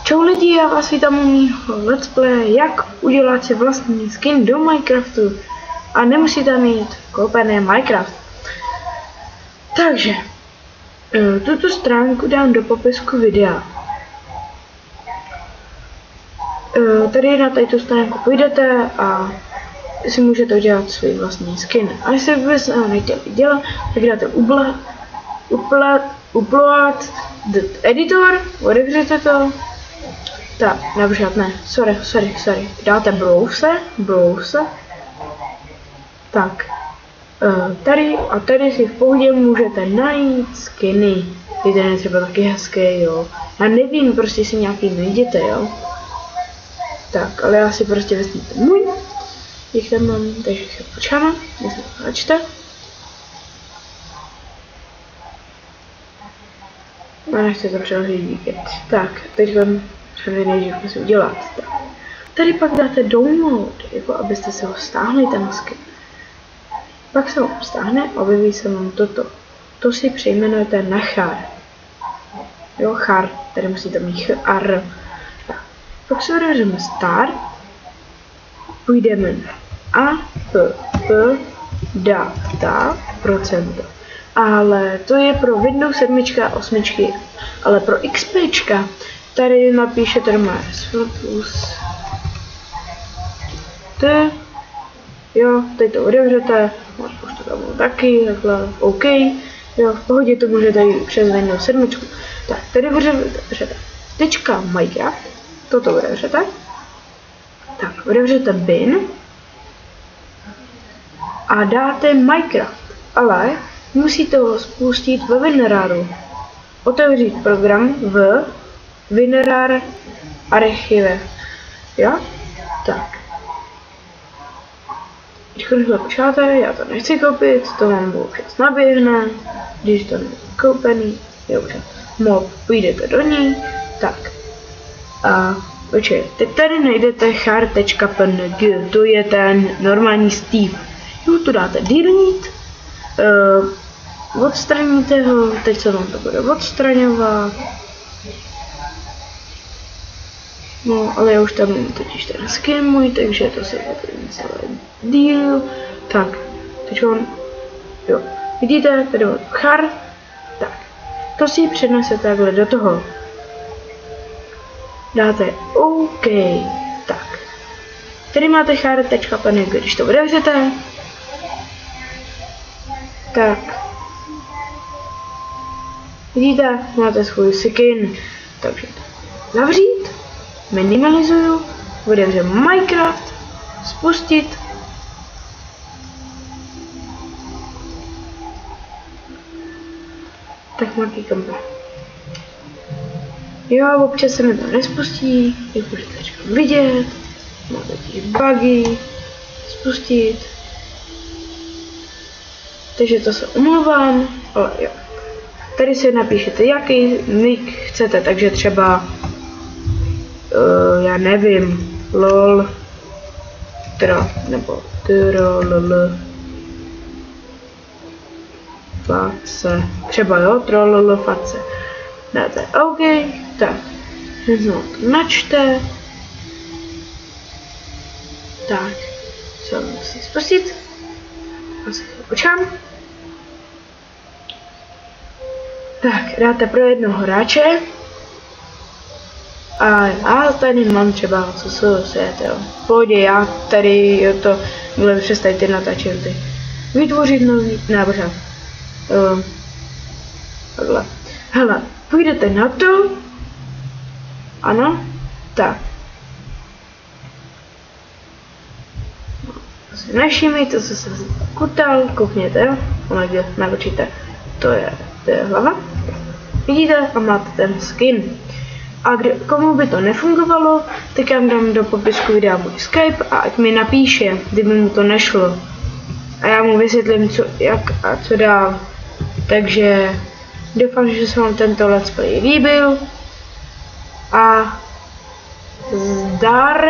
Čau lidi, já vás vítám u mýho let's play, jak udělat si vlastní skin do Minecraftu a nemusíte mít koupený Minecraft. Takže, tuto stránku dám do popisku videa. Tady na této stránku půjdete a si můžete udělat svůj vlastní skin. A jestli byste ho nechtěli dělat, tak dáte upload editor, odevřete to. Tak, například ne, sorry. Dáte browse. Tak, tady si v pohodě můžete najít skiny. Ten je třeba taky hezký, jo. Já nevím, prostě si nějaký najděte, jo. Tak, ale já si prostě vezměte můj. Jich tam mám, takže se počkáme, jestli to načte. A nechci to přehlídit. Tak, teď vám nejdřív musím udělat. Tak. Tady pak dáte download, jako abyste se ho stáhli ten skin. Pak se vám stáhne a objeví se vám toto. To si přejmenujete na char. Jo, char, tady musíte mít chr. Tak. Pak se odevřeme start. Půjdeme na app data procento. Ale to je pro Windows 7 a 8, ale pro XP tady napíšete doma T, jo, teď to otevřete, už to tam taky, takhle, OK, jo, v pohodě to můžete jít přes Windows 7. Tak, tady otevřete .minecraft, toto otevřete, tak, otevřete bin a dáte Minecraft, ale musíte ho spustit ve WinRARu. Otevřít program v WinRAR archive. Jo? Tak. Když to počáte, já to nechci koupit, to mám občas naběhne, když to není koupený, je občas mob, půjdete do ní, tak. A teď tady najdete char.png, to je ten normální Steve. Jo, tu dáte delete, odstraníte ho, teď se vám to bude odstraňovat. No, ale já už tam mám totiž ten skin můj, takže to se bude celé díl. Tak, teď on, jo, vidíte, tady on char, tak, to si přenesete takhle do toho. Dáte OK, tak, tady máte char.png, když to otevřete, tak, vidíte, máte svůj skin, takže zavřít, minimalizuju, otevřeme Minecraft, spustit, tak má kýkamba. Jo, občas se mi to nespustí, jak můžete vidět, máte těch bugy, spustit, takže to se omlouvám, ale jo. Tady si napíšete, jaký nick chcete, takže třeba, já nevím, lol, nebo troll, face, třeba jo, troll, face. Dáte OK, tak, znovu to načte, tak, co musím spustit, asi to počkám. Tak, dáte pro jednoho hráče a tady mám třeba co svět, jo. V pohodě, já tady jo, to bude přestat ty natáčet. Vytvořit nový návrh. Takhle. Hele, půjdete na to. Ano, tak. Nevšimejte, co se kutal, koukněte, jo. Ono kde natočíte, to je hlava. Vidíte a máte ten skin. A komu by to nefungovalo, tak já dám do popisku videa můj Skype a ať mi napíše, kdyby mu to nešlo. A já mu vysvětlím, jak a co dál. Takže doufám, že se vám tento let's play líbil. A zdar.